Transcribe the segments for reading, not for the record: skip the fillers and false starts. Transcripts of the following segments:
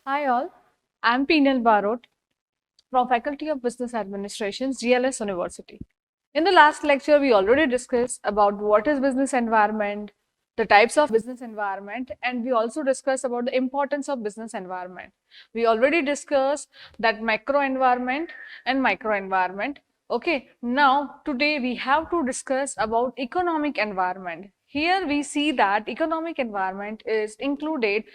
Hi all, I'm Peenal Barot from Faculty of Business Administration, GLS University. In the last lecture, we already discussed about what is business environment, the types of business environment, and we also discussed about the importance of business environment. We already discussed that macro environment and micro environment. Okay, now today we have to discuss about economic environment. Here we see that economic environment is included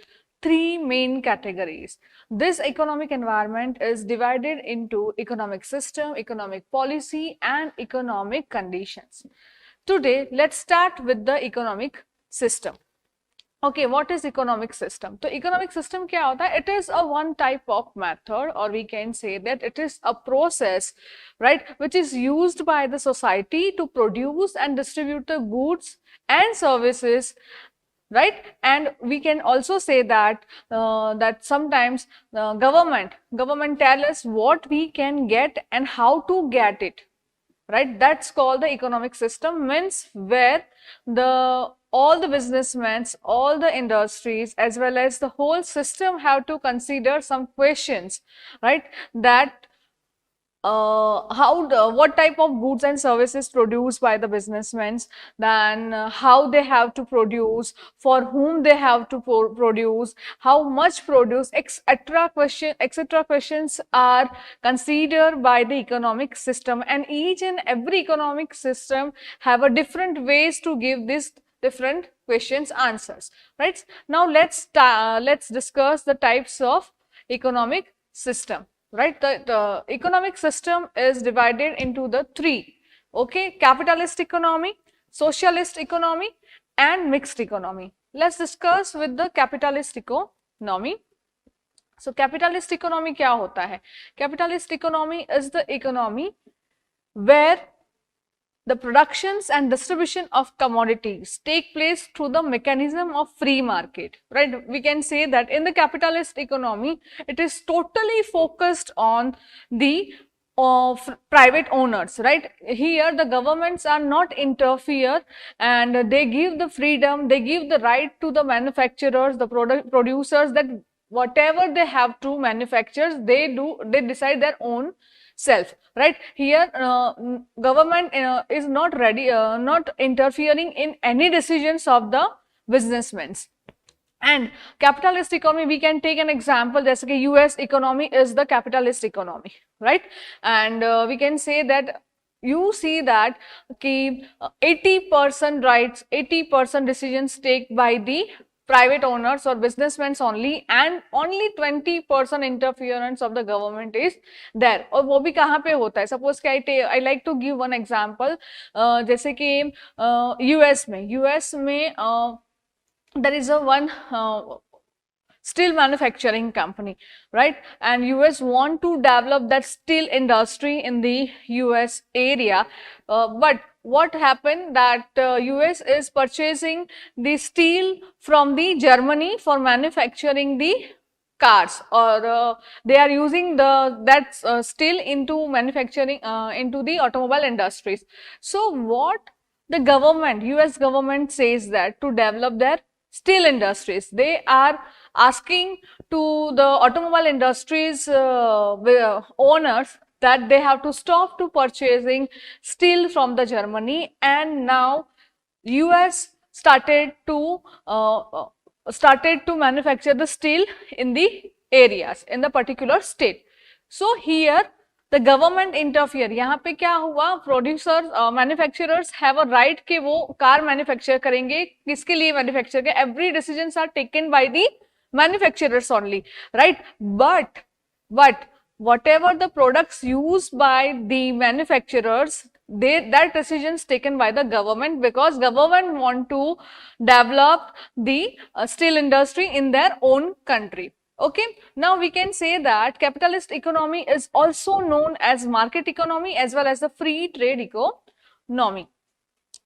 three main categories. This economic environment is divided into economic system, economic policy, and economic conditions. Today, let's start with the economic system. Okay, what is economic system? So economic system क्या होता है? It is a one type of method, or we can say that it is a process, right, which is used by the society to produce and distribute the goods and services, right? And we can also say that that sometimes government tell us what we can get and how to get it, right? That's called the economic system, means where the all the businessmen, all the industries, as well as the whole system have to consider some questions, right? That what type of goods and services produced by the businessmen, then how they have to produce, for whom they have to produce, how much produce, etc. questions are considered by the economic system, and each and every economic system have a different ways to give this different questions answers, right? Now let's discuss the types of economic system. Right, the economic system is divided into the three, okay? Capitalist economy, socialist economy, and mixed economy. Let's discuss with the capitalist economy. So capitalist economy क्या होता है? Capitalist economy is the economy where the productions and distribution of commodities take place through the mechanism of free market, right? We can say that in the capitalist economy, it is totally focused on the of private owners, right? Here the governments are not interfere, and they give the freedom, they give the right to the manufacturers, the producers, that whatever they have to manufacture, they decide their own self, right? Here government is not not interfering in any decisions of the businessmen. And capitalist economy, we can take an example, जैसे कि US economy is the capitalist economy, right? And we can say that you see that 80% rights, 80% decisions taken by the private owners or businessmen only, and only 20% interference of the government is there. और वो भी कहाँ पे होता है? Suppose कि I like to give one example, जैसे कि US में there is a one steel manufacturing company, right? And US want to develop that steel industry in the US area, but what happened that US is purchasing the steel from the Germany for manufacturing the cars, or they are using that steel into manufacturing into the automobile industries. So what the government, US government says that to develop their steel industries, they are asking to the automobile industries owners that they have to stop to purchasing steel from the Germany, and now US started to manufacture the steel in the areas in the particular state. So here the government interfere. यहाँ पे क्या हुआ? Producers, manufacturers have a right कि वो car manufacture करेंगे, किसके लिए manufacture करेंगे? Every decisions are taken by the manufacturers only, right? But whatever the products used by the manufacturers, that decisions taken by the government, because government want to develop the steel industry in their own country. Okay, now we can say that capitalist economy is also known as market economy as well as the free trade economy.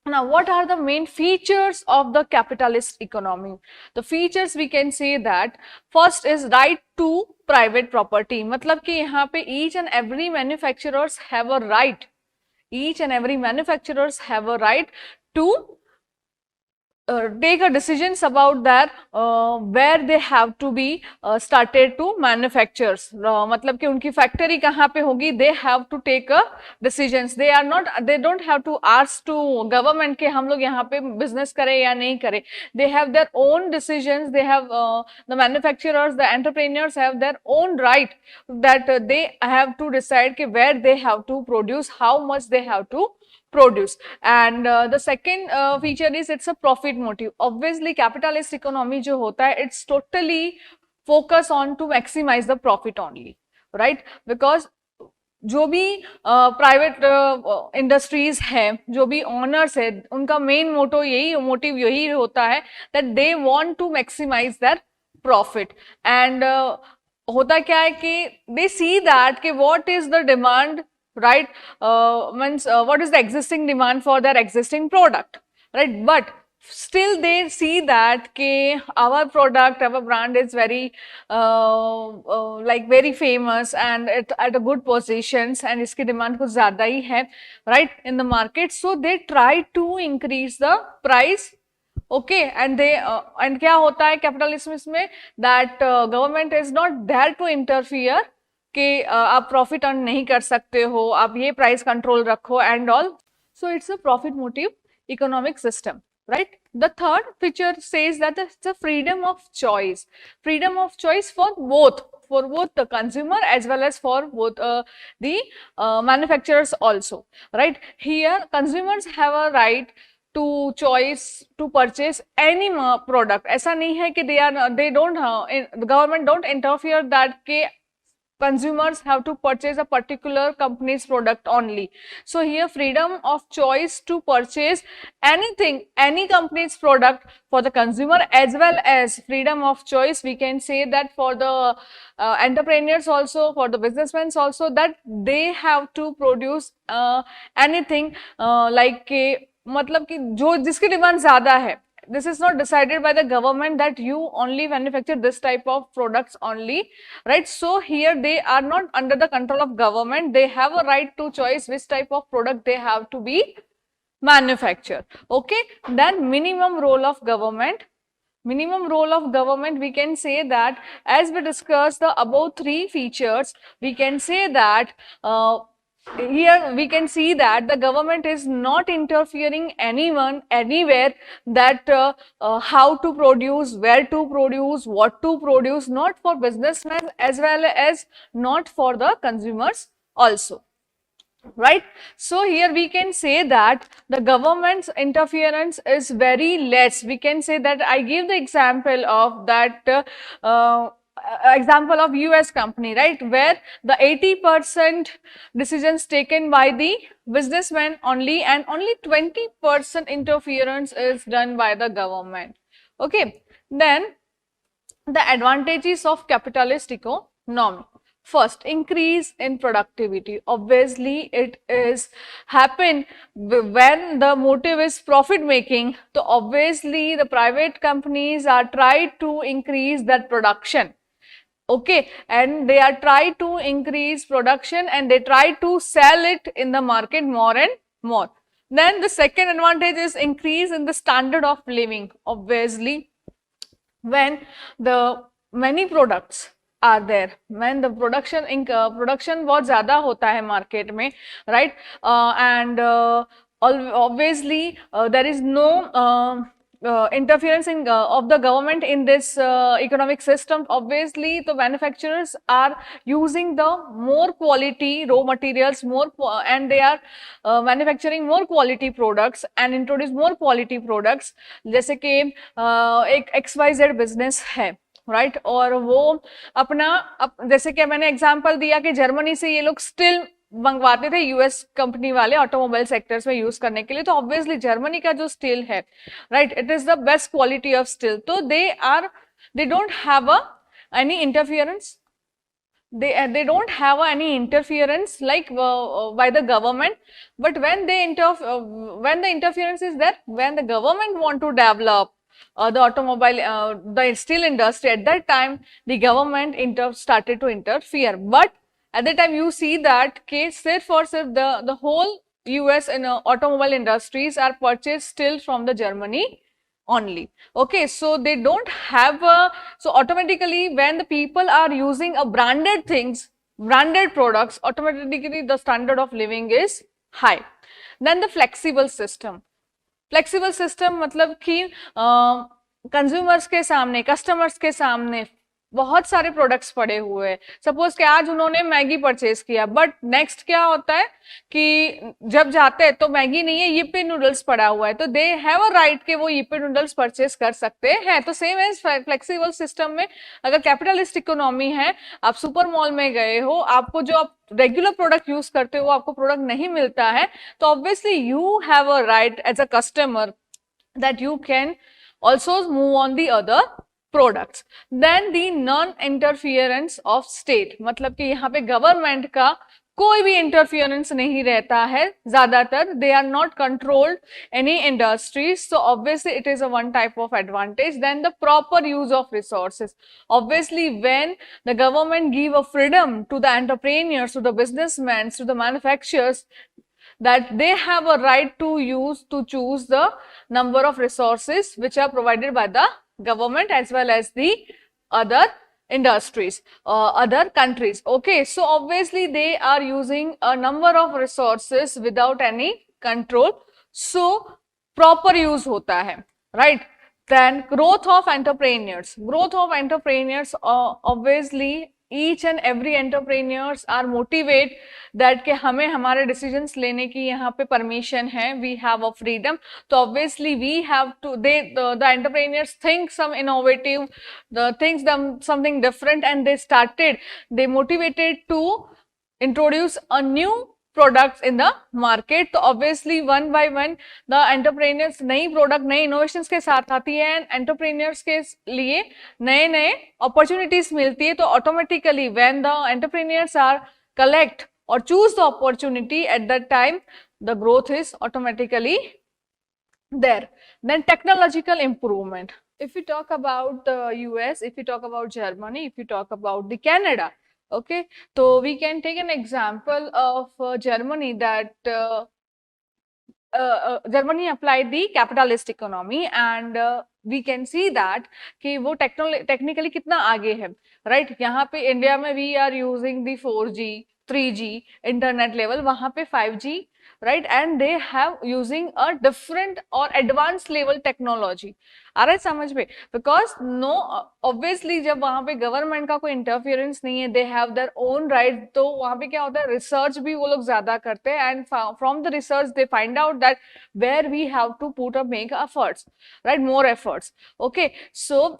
Now, what are the main features of the capitalist economy? The features we can say that first is right to private property. मतलब कि यहाँ पे each and every manufacturers have a right. Each and every manufacturers have a right to take a decisions about that where they have to be started to manufactures मतलब कि उनकी factory कहाँ पे होगी, they have to take a decisions, they don't have to ask to government कि हम लोग यहाँ पे business करें या नहीं करें. They have their own decisions, they have the manufacturers, the entrepreneurs have their own right that they have to decide कि where they have to produce, how much they have to produce. And the second feature is it's a profit motive. Obviously capitalist economy जो होता है, it's totally focus on to maximize the profit only, right? Because जो भी private industries है, जो भी owners है, उनका मेन मोटिव यही होता है that they want to maximize their profit. And होता क्या है कि दे सी दैट कि what is the demand, right? Means what is the existing demand for their existing product, right? But still they see that ke our product, our brand is very like very famous and at a good positions and iski demand kuch zyada hi hai, right, in the market. So they try to increase the price. Okay, and they and kya hota hai capitalism mein that government is not there to interfere कि आप profit earn नहीं कर सकते हो, आप ये price control रखो and all. So it's a profit motive economic system, right? The third feature says that it's a freedom of choice for both the consumer as well as for both the manufacturers also, right? Here consumers have a right to choice to purchase any product. ऐसा नहीं है कि they don't the government don't interfere that के consumers have to purchase a particular company's product only. So here freedom of choice to purchase anything, any company's product for the consumer, as well as freedom of choice, we can say that for the entrepreneurs also, for the businessmen also, that they have to produce anything like मतलब कि जो जिसकी demand ज्यादा है. This is not decided by the government that you only manufacture this type of products only, right? So here they are not under the control of government. They have a right to choice which type of product they have to be manufactured. Okay, then minimum role of government. Minimum role of government, we can say that as we discussed the above three features, we can say that here we can see that the government is not interfering anyone anywhere that how to produce, where to produce, what to produce, not for businessmen as well as not for the consumers also, right? So here we can say that the government's interference is very less. We can say that I give the example of that example of US company, right, where the 80% decisions taken by the businessmen only and only 20% interference is done by the government. Okay, then the advantages of capitalist economy. First, increase in productivity. Obviously, it is happen when the motive is profit making. So obviously, the private companies are trying to increase that production. Okay, and they are trying to increase production and they try to sell it in the market more and more. Then the second advantage is increase in the standard of living. Obviously, when the many products are there, when the production बहुत ज़्यादा होता है market में, right? And obviously there is no interference of the government in this economic system. Obviously the manufacturers are using the more quality raw materials, and they are manufacturing more quality products and introduce more quality products. जैसे कि एक XYZ business है, right, और वो अपना जैसे कि मैंने एग्जांपल दिया कि जर्मनी से ये लोग स्टिल मंगवाते थे यूएस कंपनी वाले ऑटोमोबाइल सेक्टर्स में यूज करने के लिए. तो ऑब्वियसली जर्मनी का जो स्टील है, right, it is the best quality of steel. तो they don't have any interference, they don't have any interference like by the government. But when when the interference is there, when the government want to develop the automobile, the steel industry, at that time the government started to interfere. But at that time you see that case therefore the whole US and automobile industries are purchased still from the Germany only. Okay, so they don't have so automatically when the people are using a branded things, branded products, automatically the standard of living is high. Then the flexible system. Flexible system मतलब कि consumers के सामने, customers के सामने बहुत सारे products पड़े हुए हैं. सपोज कि आज उन्होंने मैगी परचेज किया, बट नेक्स्ट क्या होता है कि जब जाते हैं तो मैगी नहीं है, यिप्पी नूडल्स पड़ा हुआ है, तो दे हैव अ राइट कि वो यिप्पी नूडल्स परचेज कर सकते हैं. तो सेम एज फ्लेक्सिबल सिस्टम में अगर कैपिटलिस्ट इकोनॉमी है, आप सुपर मॉल में गए हो, आपको जो आप रेगुलर प्रोडक्ट यूज करते हो आपको प्रोडक्ट नहीं मिलता है, तो obviously you have a right as a customer that you can also move on the other products. Then the non interference of state, मतलब कि यहाँ पे गवर्नमेंट का कोई भी इंटरफियरेंस नहीं रहता है ज्यादातर. They are not controlled any industries, so obviously it is a one type of advantage. Then the proper use of resources. Obviously when the government give a freedom to the entrepreneurs, to the businessman, to the manufacturers, that they have a right to choose the number of resources which are provided by the government as well as the other industries, other countries. Okay, so obviously they are using a number of resources without any control, so proper use hota hai, right? Then growth of entrepreneurs. Growth of entrepreneurs, obviously each and every entrepreneurs are motivate that कि हमें हमारे decisions लेने की यहाँ पे permission है, we have a freedom. तो obviously we have to, the entrepreneurs think some innovative, the things them something different, and they motivated to introduce a new products in the market. तो obviously one by one the entrepreneurs नई product, नई innovations के साथ आती है, and entrepreneurs के लिए नए नए opportunities मिलती है. तो automatically when the entrepreneurs are collect or choose the opportunity, at that time the growth is automatically there. Then technological improvement. If you talk about the US, if you talk about Germany, if you talk about the Canada, okay, so we can take an example of Germany, that Germany applied the capitalist economy, and we can see that कि वो technically कितना आगे है, right? यहाँ पे India में we are using the 4G 3G internet level, वहाँ पे 5G, right? And they have using a different or advanced level technology. आ रहा है समझ में? Because no, obviously जब वहाँ पे गवर्नमेंट का कोई इंटरफियरेंस नहीं है, they have their own right, तो वहाँ पे क्या होता है, रिसर्च भी वो लोग ज्यादा करते हैं, and from the research they find out that where we have to make efforts, right? More efforts. Okay, so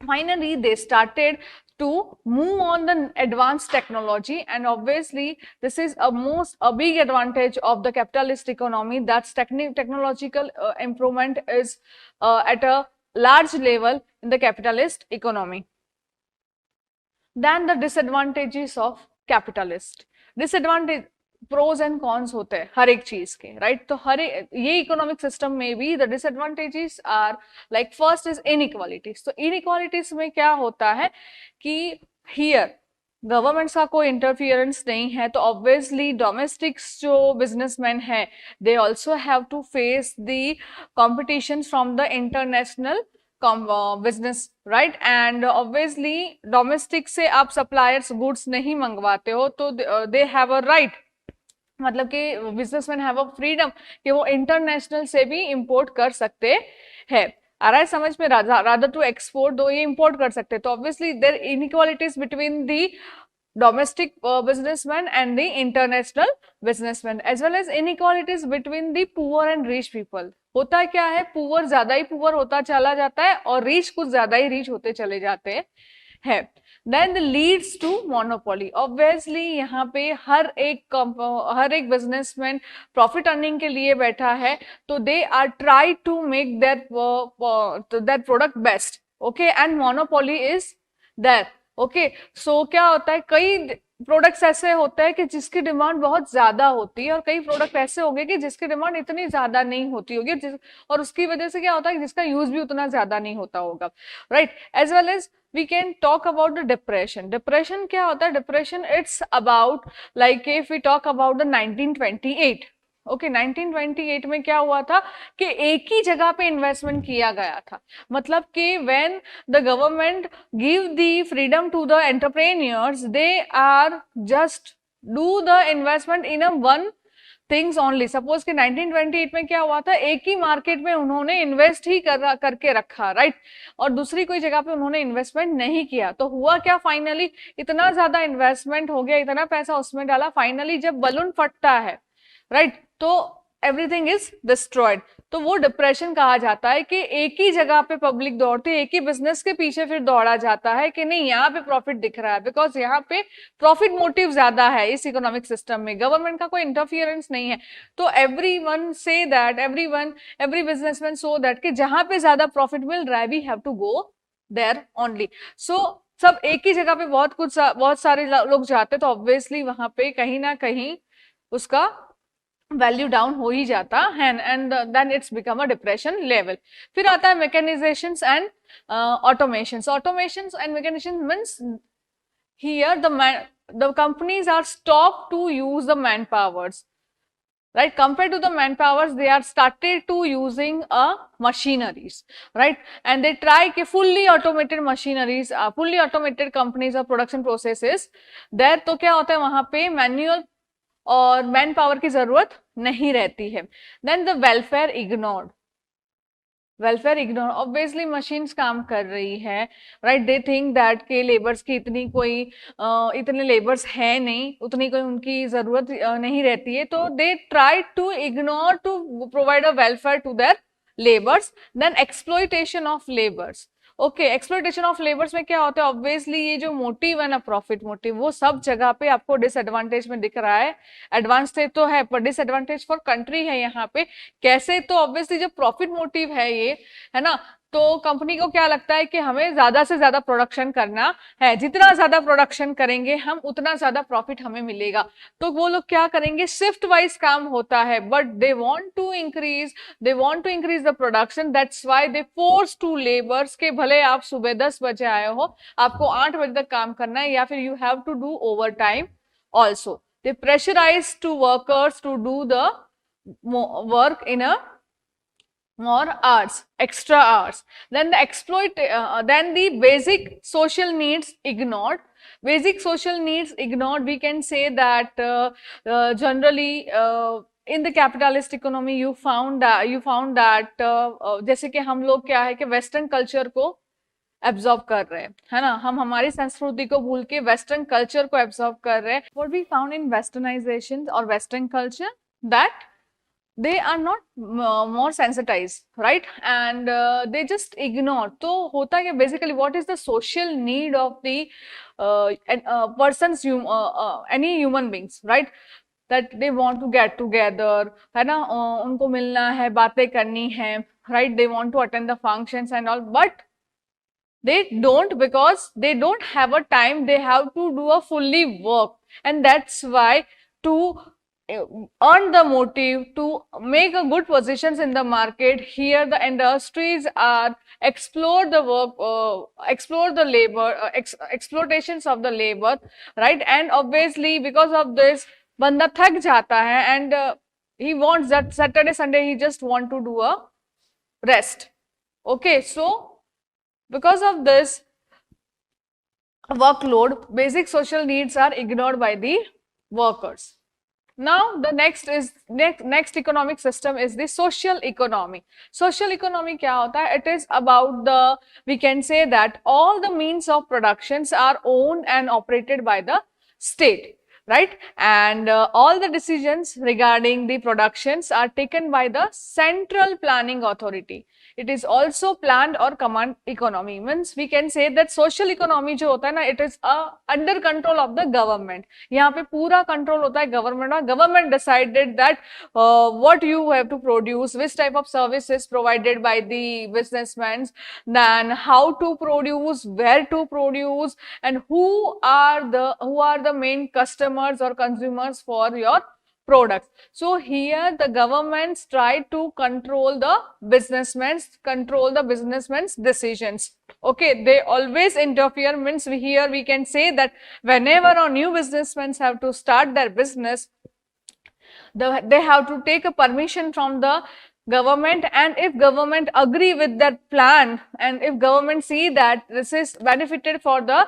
finally they started to move on the advanced technology, and obviously this is a big advantage of the capitalist economy, that's technological improvement is at a large level in the capitalist economy. Then the disadvantages of capitalist. Disadvantage, pros and cons होते हैं हर एक चीज के, right? तो हर ये economic system में भी the disadvantages are like first is inequalities. तो इनइक्वालिटीज में क्या होता है कि हियर गवर्नमेंट्स का कोई इंटरफियरेंस नहीं है, तो ऑब्वियसली डोमेस्टिक्स जो बिजनेसमैन है they also have to face the competition from the international business, right? And obviously domestic से आप सप्लायर्स गुड्स नहीं मंगवाते हो, तो दे हैव अ राइट, मतलब कि बिजनेसमैन हैव अ फ्रीडम कि वो इंटरनेशनल से भी इंपोर्ट कर सकते हैं. आ रहा है समझ में? रादर टू एक्सपोर्ट, दो ये इंपोर्ट कर सकते हैं. तो obviously there inequalities between the domestic businessmen and the international businessmen, as well as inequalities between the poor and rich people. होता क्या है, पुअर ज्यादा ही पुअर होता चला जाता है और रिच कुछ ज्यादा ही रिच होते चले जाते हैं. Then the leads to monopoly. Obviously यहाँ पे हर एक बिजनेसमैन प्रॉफिट अर्निंग के लिए बैठा है, तो they are try to make that product best. Okay, and monopoly is there. Okay, so क्या होता है, कई प्रोडक्ट्स ऐसे होते हैं कि जिसकी डिमांड बहुत ज्यादा होती है, और कई प्रोडक्ट ऐसे होंगे कि जिसकी डिमांड इतनी ज्यादा नहीं होती होगी, और उसकी वजह से क्या होता है, जिसका यूज भी उतना ज्यादा नहीं होता होगा, right? As well as we can talk about the depression. Depression क्या होता है? Depression it's about like if we talk about the 1928, okay 1928 में क्या हुआ था कि एक ही जगह पे इन्वेस्टमेंट किया गया था, मतलब कि when the government give the freedom to the entrepreneurs, they are just do the investment in a one things only. Suppose कि 1928 में क्या हुआ था, एक ही मार्केट में उन्होंने इन्वेस्ट ही करके रखा, राइट, और दूसरी कोई जगह पे उन्होंने इन्वेस्टमेंट नहीं किया। तो हुआ क्या, फाइनली इतना ज्यादा इन्वेस्टमेंट हो गया, इतना पैसा उसमें डाला, फाइनली जब बलून फटता है, राइट, तो एवरीथिंग इज डिस्ट्रॉयड। तो वो डिप्रेशन कहा जाता है कि एक ही जगह पे पब्लिक दौड़ती है, एक ही बिजनेस के पीछे फिर दौड़ा जाता है कि नहीं यहाँ पे प्रॉफिट दिख रहा है, बिकॉज यहाँ पे प्रॉफिट मोटिव ज्यादा है इस इकोनॉमिक सिस्टम में, गवर्नमेंट का कोई इंटरफियरेंस नहीं है। तो everyone say that every businessman so that कि जहां पे ज्यादा प्रॉफिट मिल रहा है we have to go there only. So सब एक ही जगह पे बहुत सारे लोग जाते, तो ऑब्वियसली वहां पे कहीं ना कहीं उसका वैल्यू डाउन हो ही जाता है, and then it's become a depression level. फिर आता है mechanisations and automations. Automations and mechanisation means here the companies are stopped to use the manpowers, right, compared to the manpowers they are started to using machineries, right, and they try कि fully automated machineries, fully automated companies or production processes there, तो क्या होता है वहां पे manual और man power की जरूरत नहीं रहती है। Then the welfare ignored, welfare ignore, obviously machines काम कर रही है, राइट, दे थिंक दैट के लेबर्स की इतने लेबर्स है नहीं, उतनी कोई उनकी जरूरत नहीं रहती है, तो they try to ignore to provide a welfare to their labours. Then exploitation of labours. Okay, exploitation of labours में क्या होता है, ऑब्वियसली ये जो मोटिव है ना, प्रॉफिट मोटिव, वो सब जगह पे आपको डिसएडवांटेज में दिख रहा है। एडवांस से तो है पर डिसएडवांटेज फॉर कंट्री है यहाँ पे। कैसे, तो ऑब्वियसली जब प्रॉफिट मोटिव है ये, है ना, तो कंपनी को क्या लगता है कि हमें ज्यादा से ज्यादा प्रोडक्शन करना है, जितना ज्यादा प्रोडक्शन करेंगे हम उतना ज्यादा प्रॉफिट हमें मिलेगा। तो वो लोग क्या करेंगे, शिफ्ट वाइज काम होता है, but they want to increase the production, that's why they force to labours के भले आप सुबह 10 बजे आए हो, आपको 8 बजे तक काम करना है, या फिर you have to do overtime also. They pressurize to workers to do the work in a more hours, extra hours. Then then the basic social needs ignored. Basic social needs ignored, we can say that generally in the capitalist economy you found that जैसे कि हम लोग क्या है कि western culture को absorb कर रहे हैं, है ना, हम हमारी संस्कृति को भूल के वेस्टर्न कल्चर को एब्जॉर्ब कर रहे हैं। What we found in westernisation और western culture, that they are not more sensitized, right, and they just ignore। तो होता है basically what is the social need of the persons, any human beings, right, that they want to get together, है ना, उनको मिलना है, बातें करनी है, right, they want to attend the functions and all, but they don't, because they don't have a time, they have to do a fully work, and that's why to earn the motive to make a good positions in the market, here the industries are explore the work, explore the labor, exploitations of the labor, right, and obviously because of this banda thak jata hai, and he wants that Saturday Sunday he just want to do a rest। okay, so because of this workload, basic social needs are ignored by the workers। Now the next economic system is the social economy। social economy क्या होता है, it is about the, we can say that all the means of productions are owned and operated by the state, right, and all the decisions regarding the productions are taken by the central planning authority। it is also planned or command economy, means we can say that social economy जो होता है ना, it is under control of the government। यहाँ पे पूरा control होता है government का। Government decided that what you have to produce, which type of services provided by the businessmen, then how to produce, where to produce, and who are the main customers or consumers for your products। so here the governments try to control the businessmen's decisions। okay, they always interfere, means here we can say that whenever a new businessmen have to start their business, they have to take a permission from the government, and if government agree with that plan, and if government see that this is benefited for the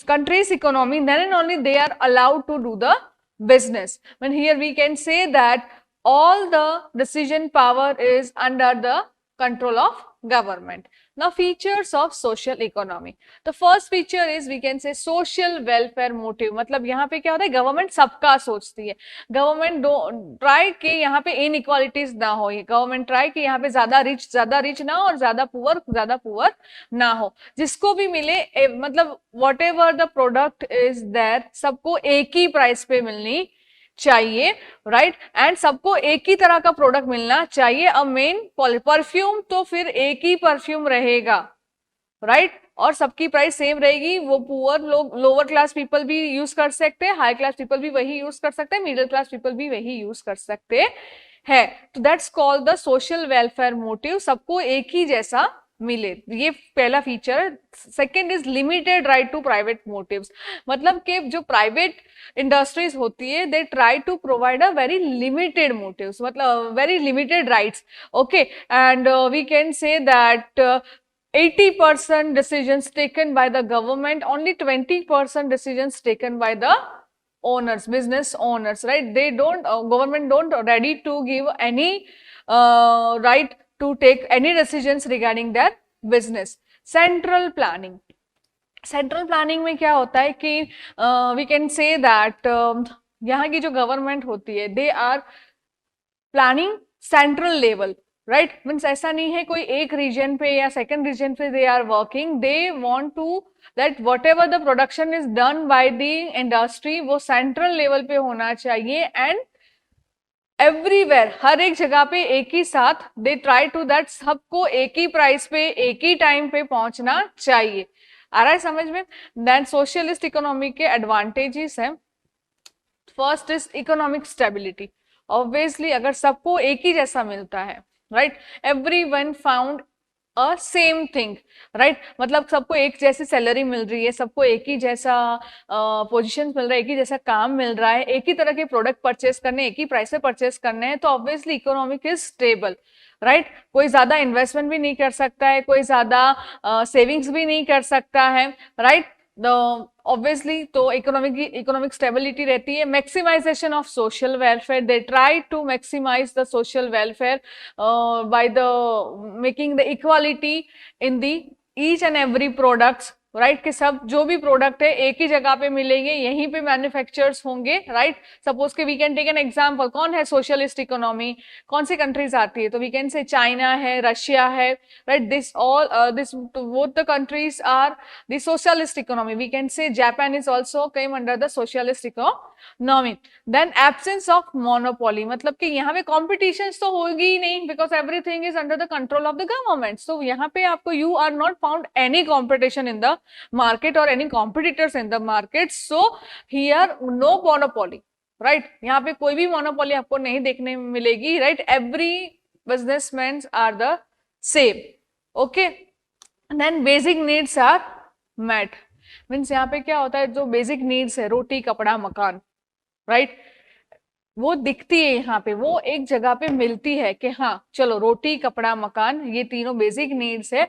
country's economy, then and only they are allowed to do the business. When here we can say that all the decision power is under the control of government. Now, features of social economy. The first feature is we can say social welfare motive. मतलब यहाँ पे क्या होता है, government सबका सोचती है, government try के यहाँ पे इनइक्वालिटीज ना हो, गवर्नमेंट ट्राई के यहाँ पे ज्यादा रिच ना हो और ज्यादा पुअर ना हो, जिसको भी मिले मतलब whatever the product is there सबको एक ही प्राइस पे मिलनी चाहिए, राइट, एंड सबको एक ही तरह का प्रोडक्ट मिलना चाहिए। अब मेन परफ्यूम तो फिर एक ही परफ्यूम रहेगा, राइट, और सबकी प्राइस सेम रहेगी, वो पुअर लोग, लोअर क्लास पीपल भी यूज कर सकते हैं, हाई क्लास पीपल भी वही यूज कर सकते हैं, मिडिल क्लास पीपल भी वही यूज कर सकते हैं। तो that's called the social welfare motive, सबको एक ही जैसा मिले, ये पहला फीचर है। Second is limited right to private motives, मतलब कि जो प्राइवेट इंडस्ट्रीज होती है they try to provide a very limited motives, मतलब very limited rights, okay, and we can say that 80% decisions taken by the government, only 20% decisions taken by the owners, business owners, right? They don't, government don't ready to give any right to take any decisions regarding their business. Central planning. Central planning में क्या होता है कि we can say that यहाँ की जो government होती है they are planning central level, right, means ऐसा नहीं है कोई एक रीजन पे या सेकंड रीजन पे they are working, they want to that whatever the production is done by the industry वो सेंट्रल लेवल पे होना चाहिए, एंड एवरीवेयर हर एक जगह पे एक ही साथ दे ट्राई टू दैट सबको एक ही प्राइस पे एक ही टाइम पे पहुंचना चाहिए। आ रहा है समझ में? देन सोशलिस्ट इकोनॉमी के एडवांटेजेस है, first is economic stability, obviously अगर सबको एक ही जैसा मिलता है, right, everyone found a same thing, right, मतलब सबको एक जैसी सैलरी मिल रही है, सबको एक ही जैसा पोजीशन मिल रहा है, एक ही जैसा काम मिल रहा है, एक ही तरह के प्रोडक्ट परचेस करने, एक ही प्राइस पे परचेस करने हैं, तो obviously economic is stable, right, कोई ज्यादा इन्वेस्टमेंट भी नहीं कर सकता है, कोई ज्यादा सेविंग्स भी नहीं कर सकता है, राइट, ऑब्वियसली तो इकोनॉमिक स्टेबिलिटी रहती है। Maximization of social welfare, they try to maximise the social welfare by the making the equality in the each and every products, right, कि सब जो भी प्रोडक्ट है एक ही जगह पे मिलेंगे, यहीं पे मैन्युफैक्चर्स होंगे, राइट। सपोज के we can take an example, कौन है सोशलिस्ट इकोनॉमी, कौन सी कंट्रीज आती है, तो वी कैन से चाइना है, रशिया है, right, this all this both the countries are the socialist economy. We can say Japan is also came under the socialist economy. Then absence of monopoly, मतलब कि यहाँ पे competition तो होगी ही नहीं, because everything is under the control of the government, so यहाँ पे आपको you are not found any competition in the market or any competitors in the market, so here no monopoly, right, यहाँ पे कोई भी monopoly आपको नहीं देखने मिलेगी, right, every businessmen are the same, okay, then basic needs are met, means यहाँ पे क्या होता है, जो basic needs है, रोटी कपड़ा मकान, right, वो दिखती है यहाँ पे, वो एक जगह पे मिलती है कि हाँ चलो रोटी कपड़ा मकान ये तीनों बेसिक नीड्स है।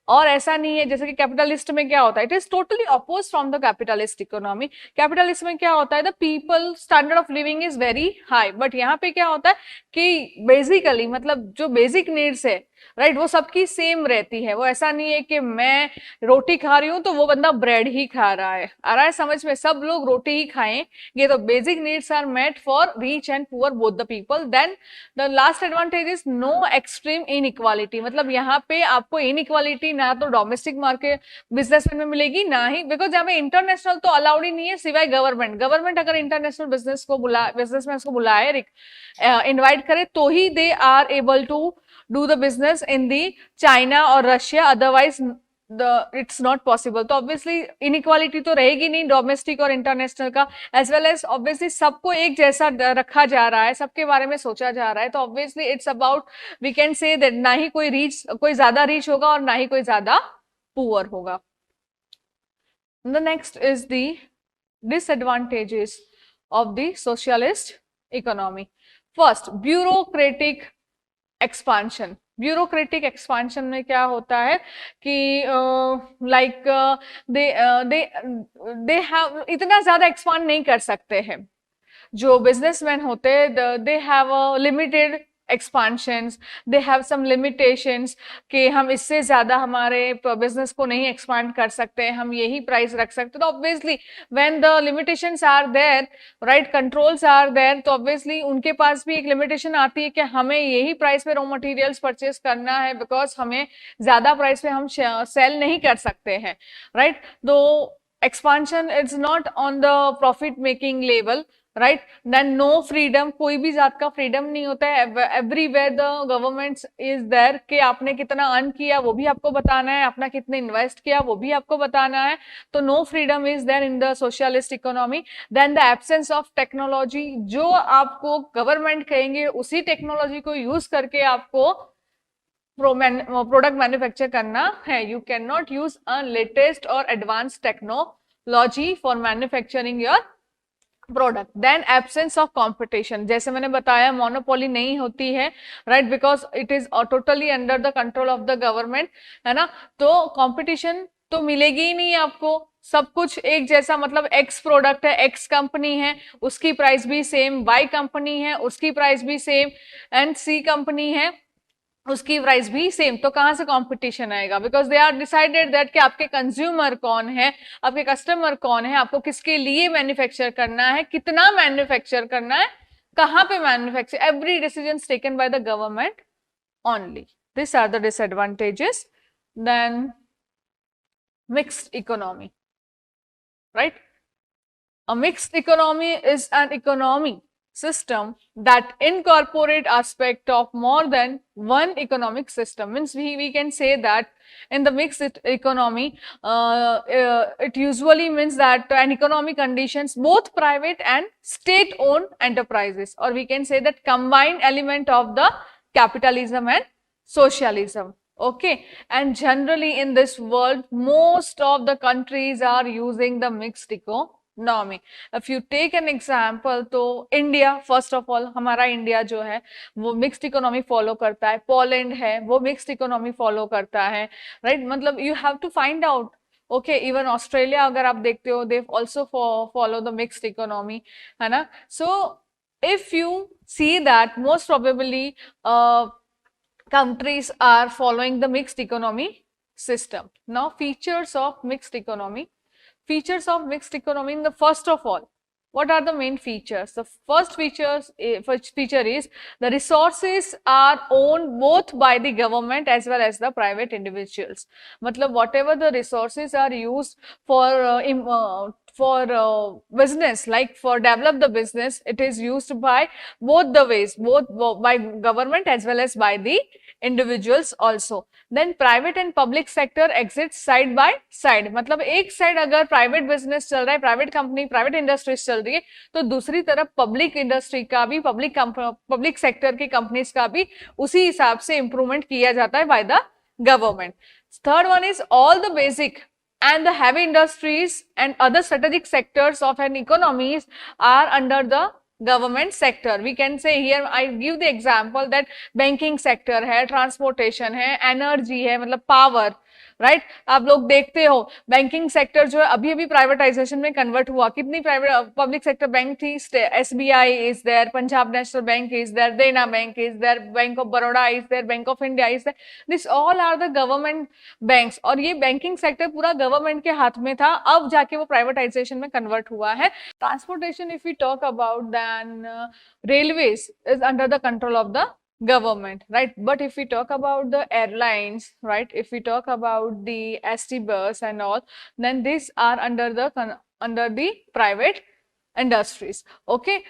और ऐसा नहीं है जैसे कि कैपिटलिस्ट में क्या होता है, it is totally oppose from the capitalist economy. Capitalist में क्या होता है, the people standard of living is very high, but यहाँ पे क्या होता है कि बेसिकली मतलब जो बेसिक नीड्स है, राइट, वो सबकी सेम रहती है। वो ऐसा नहीं है कि मैं रोटी खा रही हूँ तो वो बंदा ब्रेड ही खा रहा है, आ रहा है समझ में, सब लोग रोटी ही खाएंगे। तो basic needs are met for rich and poor both the people. Then the last advantage is no extreme inequality, मतलब यहाँ पे आपको इनइक्वालिटी ना तो डोमेस्टिक मार्केट बिजनेस में मिलेगी ना ही, बिकॉज यहाँ पे इंटरनेशनल तो अलाउड ही नहीं है सिवाय गवर्नमेंट अगर इंटरनेशनल बिजनेसमैन को बुलाए इन्वाइट करे तो ही they are able to do the business in the China or Russia, otherwise it's not possible। तो obviously inequality तो रहेगी नहीं डोमेस्टिक और इंटरनेशनल का, as well as obviously सबको एक जैसा रखा जा रहा है, सबके बारे में सोचा जा रहा है, तो obviously it's about we can say that ना ही कोई ज्यादा रीच होगा और ना ही कोई ज्यादा पुअर होगा। The next is the disadvantages of the socialist economy. First, bureaucratic expansion. Bureaucratic expansion में क्या होता है कि like they they they have इतना ज्यादा एक्सपांड नहीं कर सकते हैं. जो बिजनेसमैन होते हैं they have limited expansions, they have some limitations कि हम इससे ज्यादा हमारे बिजनेस को नहीं एक्सपांड कर सकते, हम यही प्राइस रख सकते. तो obviously when the limitations are there, right, controls are there, तो ऑब्वियसली उनके पास भी एक लिमिटेशन आती है कि हमें यही प्राइस पे रॉ मटेरियल्स परचेस करना है, बिकॉज हमें ज्यादा प्राइस पे हम सेल नहीं कर सकते हैं, राइट. तो expansion is not on the profit making level, right. Then no freedom, कोई भी जात का फ्रीडम नहीं होता है. Everywhere the government is there कि आपने कितना अर्न किया वो भी आपको बताना है, अपना कितने इन्वेस्ट किया वो भी आपको बताना है. तो no freedom is there in the socialist economy. Then the absence of technology, जो आपको गवर्नमेंट कहेंगे उसी टेक्नोलॉजी को यूज करके आपको प्रोडक्ट मैन्युफैक्चर करना है. You can not use a latest और advance technology for manufacturing your product. Then absence of competition, जैसे मैंने बताया मोनोपोली नहीं होती है, right, because it is totally under the control of the government, है ना. तो कंपटीशन तो मिलेगी ही नहीं आपको, सब कुछ एक जैसा, मतलब एक्स प्रोडक्ट है, एक्स कंपनी है, उसकी प्राइस भी सेम, वाई कंपनी है उसकी प्राइस भी सेम, एंड सी कंपनी है उसकी प्राइस भी सेम. तो कहां से कंपटीशन आएगा? Because they are decided that कि आपके कंज्यूमर कौन है, आपके कस्टमर कौन है, आपको किसके लिए मैन्युफैक्चर करना है, कितना मैन्युफैक्चर करना है, कहां पे manufacture, every decision taken by the government only. These are the disadvantages. Then mixed economy, right? A mixed economy is an economy system that incorporate aspect of more than one economic system. Means we can say that in the mixed economy, it usually means that an economic conditions both private and state owned enterprises, or we can say that combined element of the capitalism and socialism. Okay, and generally in this world most of the countries are using the mixed economy. If you take an example, तो India, first of all हमारा India जो है वो mixed economy follow करता है. Poland है वो mixed economy follow करता है, राइट. मतलब you have to find out. Okay, even Australia अगर आप देखते हो, they also follow the mixed economy, है ना. So if you see that most probably countries are following the mixed economy system. Now features of mixed economy. Features of mixed economy, in the first of all, what are the main features? The first feature is the resources are owned both by the government as well as the private individuals. मतलब whatever the resources are used for business, like for develop the business, it is used by both the ways, both by government as well as by the individuals also. Then private and public sector exist side by side. मतलब एक side अगर private business चल रहा है, private company, private industries चल रही है, तो दूसरी तरफ पब्लिक इंडस्ट्री का भी, पब्लिक सेक्टर की कंपनीज का भी उसी हिसाब से इंप्रूवमेंट किया जाता है bye the government. Third one is all the basic and the heavy industries and other strategic sectors of an economies are under the government sector. We can say here, I give the example that banking sector है, transportation है, energy है, मतलब power, right. आप लोग देखते हो banking sector जो है अभी अभी प्राइवेटाइजेशन में कन्वर्ट हुआ. कितनी प्राइवेट पब्लिक सेक्टर बैंक थी? SBI is there, Punjab National Bank is there, Dena Bank is there, Bank of Baroda is there, Bank of India is there. This all are the government banks. और ये banking sector पूरा government के हाथ में था, अब जाके वो प्राइवेटाइजेशन में कन्वर्ट हुआ है. Transportation if you talk about, then railways is under the control of the government, right. But if we talk about the airlines, right, if we talk about the ST bus and all, then these are under the private industries. Okay,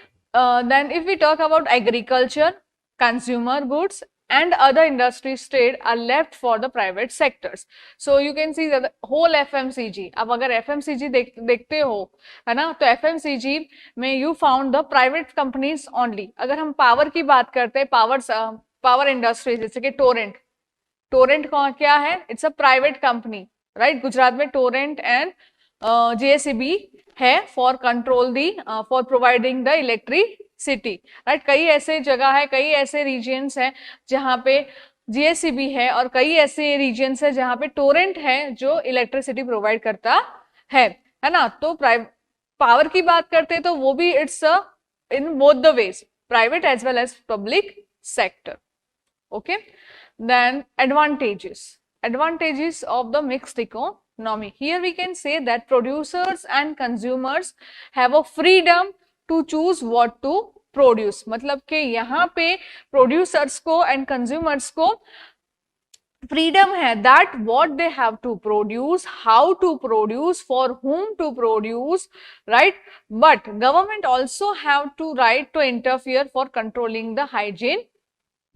then if we talk about agriculture, consumer goods and other industries trade are left for the private sectors. So you can see that the whole FMCG, अब अगर FMCG देखते हो, है ना, तो FMCG में you found the private companies only. अगर हम पावर की बात करते हैं, पावर इंडस्ट्रीज जैसे कि टोरेंट क्या है? It's a private company, right. Gujarat में टोरेंट एंड JSEB है for control the for providing the electric city, right. कई ऐसे जगह है, कई ऐसे रीजन्स हैं जहाँ पे जीएससीबी है, और कई ऐसे रीजन्स है जहाँ पे टोरेंट है जो इलेक्ट्रिसिटी प्रोवाइड करता है ना। तो पावर की बात करते हैं तो वो भी it's in both the ways, private as well as public sector. Okay, then advantages of the mixed economy. Here we can say that producers and consumers have a freedom to choose what to produce. मतलब कि यहाँ पे producers को and consumers को freedom है that what they have to produce, how to produce, for whom to produce, right? But government also have to right to interfere for controlling the hygiene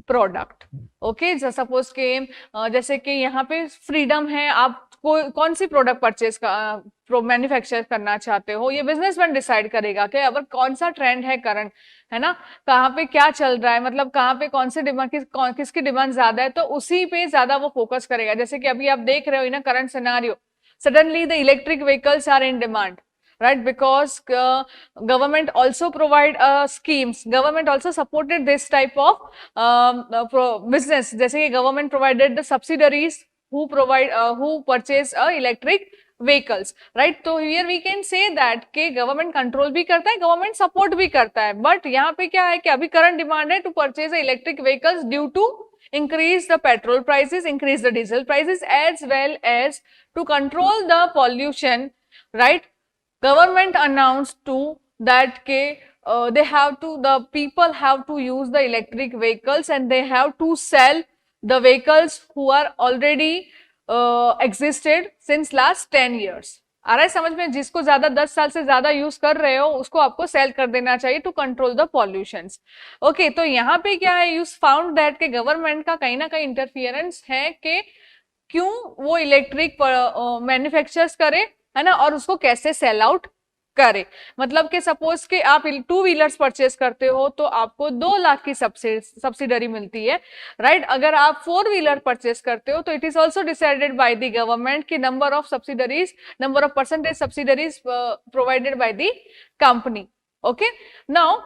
product. Okay, suppose के जैसे कि यहाँ पे freedom है, आप कौन सी product purchase manufacture करना चाहते हो, ये बिजनेसमैन डिसाइड करेगा कि अब कौन सा ट्रेंड है करंट, है ना, कहाँ पे क्या चल रहा है, मतलब कहाँ पे कौन से डिमांड किसकी डिमांड ज्यादा है, तो उसी पे ज्यादा वो फोकस करेगा। जैसे कि अभी आप देख रहे हो ना current scenario, suddenly the electric vehicles are in demand, right? Because government also provide schemes, government also supported this type of business, जैसे कि government provided the subsidiaries who provide who purchase electric vehicles, right? तो here we can say that कि government control भी करता है, government support भी करता है, but यहाँ पे क्या है कि अभी current demand है to purchase electric vehicles due to increase the petrol prices, increase the diesel prices, as well as to control the pollution, right? Government announced too that they have to, the people have to use the electric vehicles and they have to sell the vehicles who are already existed since last 10 years. आ रहा है समझ में? जिसको ज्यादा 10 साल से ज्यादा use कर रहे हो उसको आपको सेल कर देना चाहिए to control the pollutions. Okay, तो यहाँ पे क्या है, यूज फाउंड दैट के गवर्नमेंट का कहीं ना कहीं इंटरफियरेंस है कि क्यों वो इलेक्ट्रिक मैन्युफैक्चर्स करे, है ना, और उसको कैसे सेल आउट करे। मतलब कि सपोज कि आप 2 व्हीलर्स परचेस करते हो तो आपको 2 लाख की सब्सिडरी मिलती है, राइट। अगर आप 4 व्हीलर परचेस करते हो तो it is also decided by the government की number of subsidiaries, number of percentage subsidiaries provided by the company. Okay, now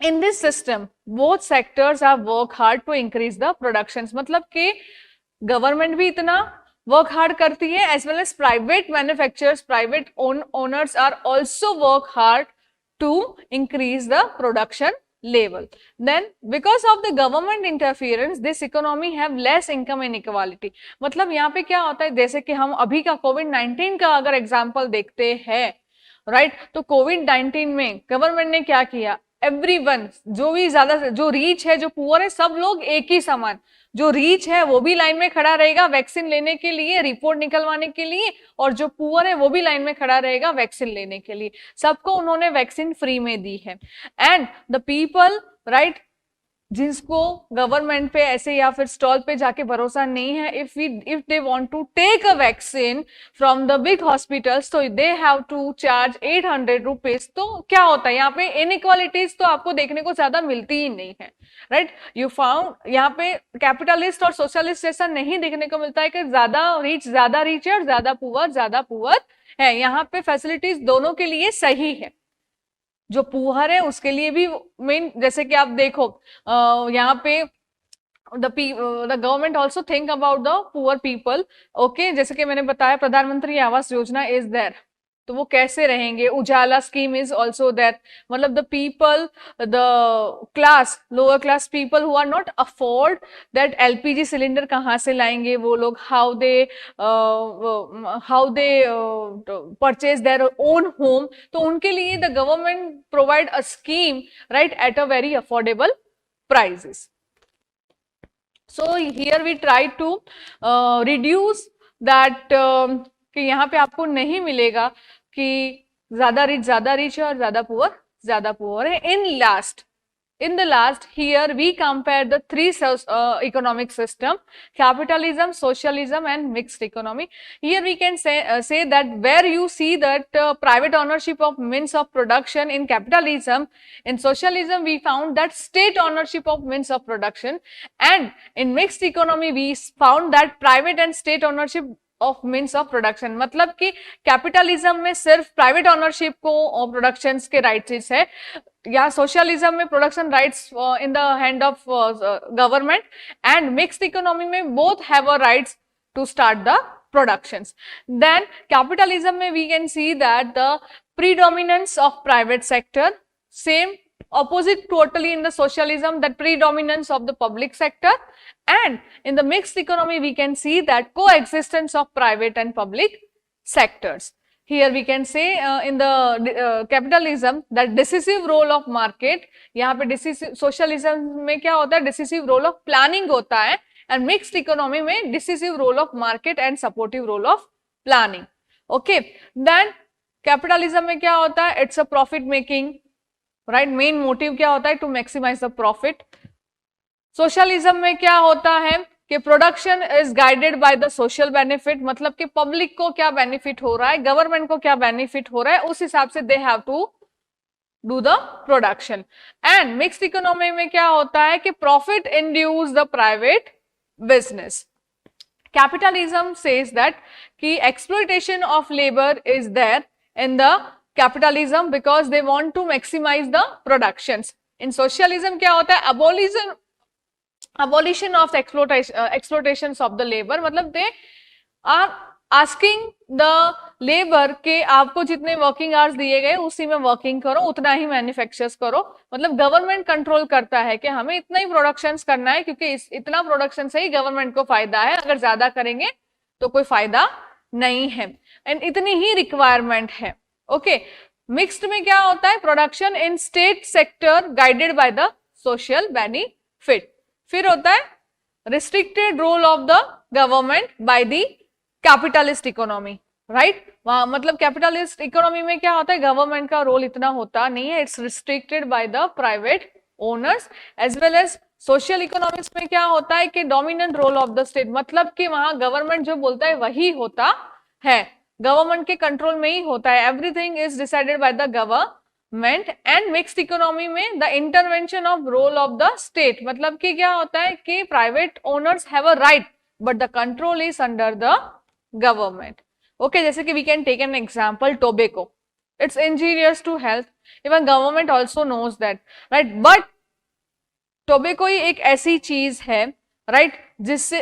in this system both sectors are work hard to increase the productions, मतलब कि government भी इतना work hard करती है, as well as private manufacturers, private owners are also work hard to increase the production level. Then because of the government interference this economy have less income inequality. मतलब यहाँ पे क्या होता है, जैसे कि हम अभी का कोविड-19 का अगर एग्जाम्पल देखते हैं, राइट, तो कोविड-19 में गवर्नमेंट ने क्या किया, एवरीवन, जो भी ज्यादा, जो रीच है, जो पुअर है, सब लोग एक ही समान, जो रीच है वो भी लाइन में खड़ा रहेगा वैक्सीन लेने के लिए, रिपोर्ट निकलवाने के लिए, और जो पुअर है वो भी लाइन में खड़ा रहेगा वैक्सीन लेने के लिए। सबको उन्होंने वैक्सीन फ्री में दी है। एंड द पीपल, राइट, जिसको गवर्नमेंट पे ऐसे या फिर स्टॉल पे जाके भरोसा नहीं है, if they want to take a vaccine from the big hospitals तो they have to charge 800 rupees. तो क्या होता है यहाँ पे, इनइक्वालिटीज तो आपको देखने को ज्यादा मिलती ही नहीं है, राइट। यू फाउंड यहाँ पे कैपिटलिस्ट और सोशलिस्ट जैसा नहीं देखने को मिलता है कि ज्यादा रिच है और ज्यादा पुअर है। यहाँ पे फैसिलिटीज दोनों के लिए सही है, जो पुअर है उसके लिए भी मेन, जैसे कि आप देखो यहाँ पे the government also think about the poor people, okay, जैसे कि मैंने बताया प्रधानमंत्री आवास योजना is there, तो वो कैसे रहेंगे, Ujala scheme is also that, मतलब the people, the class, lower class people who are not afford that LPG cylinder कहाँ से लाएंगे वो लोग, how they purchase their own home, तो उनके लिए the government provide a scheme, right, at a very affordable prices. So here we try to reduce that कि यहाँ पे आपको नहीं मिलेगा कि ज्यादा रिच है और ज्यादा पुअर है। in the last here we compare the three economic system: capitalism, socialism and mixed economy. Here we can say that where you see that private ownership of means of production in capitalism, in socialism we found that state ownership of means of production, and in mixed economy we found that private and state ownership of means of production, मतलब कि capitalism में सिर्फ private ownership को production के rights है, या socialism में production rights in the hand of government, and mixed economy में both have a rights to start the productions. Then capitalism में we can see that the predominance of private sector, same opposite totally in the socialism, that predominance of the public sector, and in the mixed economy we can see that coexistence of private and public sectors. Here we can say in the capitalism that decisive role of market, यहाँ पे decisive socialism में क्या होता है, decisive role of planning होता है, and mixed economy में decisive role of market and supportive role of planning. Okay, then capitalism में क्या होता है, it's a profit making, right, main motive क्या होता है, to maximise the profit. Socialism में क्या होता है कि production is guided by the social benefit, मतलब कि पब्लिक को क्या बेनिफिट हो रहा है, गवर्नमेंट को क्या बेनिफिट हो रहा है, उस हिसाब से they have to do the production. And mixed economy में क्या होता है कि profit induce the private business. Capitalism says that कि exploitation of labour is there in the capitalism because they want to maximize the productions. In socialism क्या होता है, abolition of the exploitations of the labor, मतलब they are asking the labor के आपको जितने working hours दिए गए उसी में वर्किंग करो, उतना ही मैन्युफैक्चर्स करो, मतलब गवर्नमेंट कंट्रोल करता है कि हमें इतना ही प्रोडक्शंस करना है क्योंकि इतना प्रोडक्शन से ही गवर्नमेंट को फायदा है, अगर ज्यादा करेंगे तो कोई फायदा नहीं है, एंड इतनी ही रिक्वायरमेंट है. ओके, मिक्स्ड में क्या होता है, production in state sector guided by the social benefit. फिर होता है restricted role of the government by the capitalist economy, right. वहां मतलब कैपिटलिस्ट इकोनॉमी में क्या होता है, गवर्नमेंट का रोल इतना होता नहीं है, it's restricted by the private owners. As well as social economics में क्या होता है कि dominant role of the state, मतलब कि वहां गवर्नमेंट जो बोलता है वही होता है, गवर्नमेंट के कंट्रोल में ही होता है, everything is decided by the government. And mixed economy में the intervention of role of the state, मतलब कि क्या होता है कि private owners have a right but the control is under the government. Okay, जैसे कि we can take an example, tobacco, it's injurious to health, even government also knows that, right, but tobacco ही एक ऐसी चीज है, right, जिससे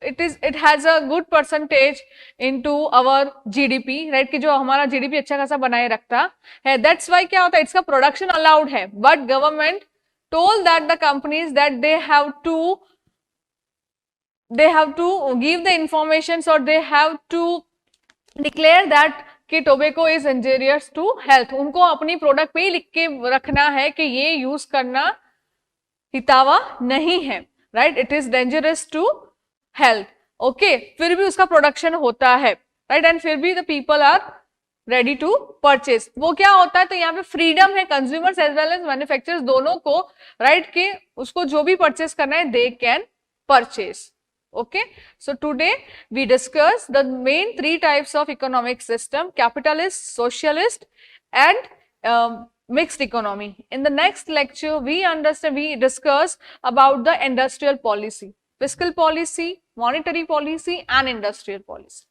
it has a good percentage into our GDP, right, कि जो हमारा GDP अच्छा खासा बनाए रखता है. That's why क्या होता है, इसका प्रोडक्शन अलाउड है, but government told that the companies that they have to give the information, or they have to declare that कि tobacco is injurious to health. उनको अपनी प्रोडक्ट पे ही लिख के रखना है कि ये यूज करना हितावा नहीं है, right, it is dangerous to health. Okay, फिर भी उसका प्रोडक्शन होता है, राइट, एंड फिर भी the people are ready to purchase. वो क्या होता है, तो यहाँ पे फ्रीडम है consumers as well as manufacturers दोनों को, राइट, कि उसको जो भी परचेज करना है they can purchase. Okay, so today we discuss the main three types of economic system: capitalist, socialist, and mixed economy. In the next lecture, we discuss about the industrial policy, fiscal policy, monetary policy, and industrial policy.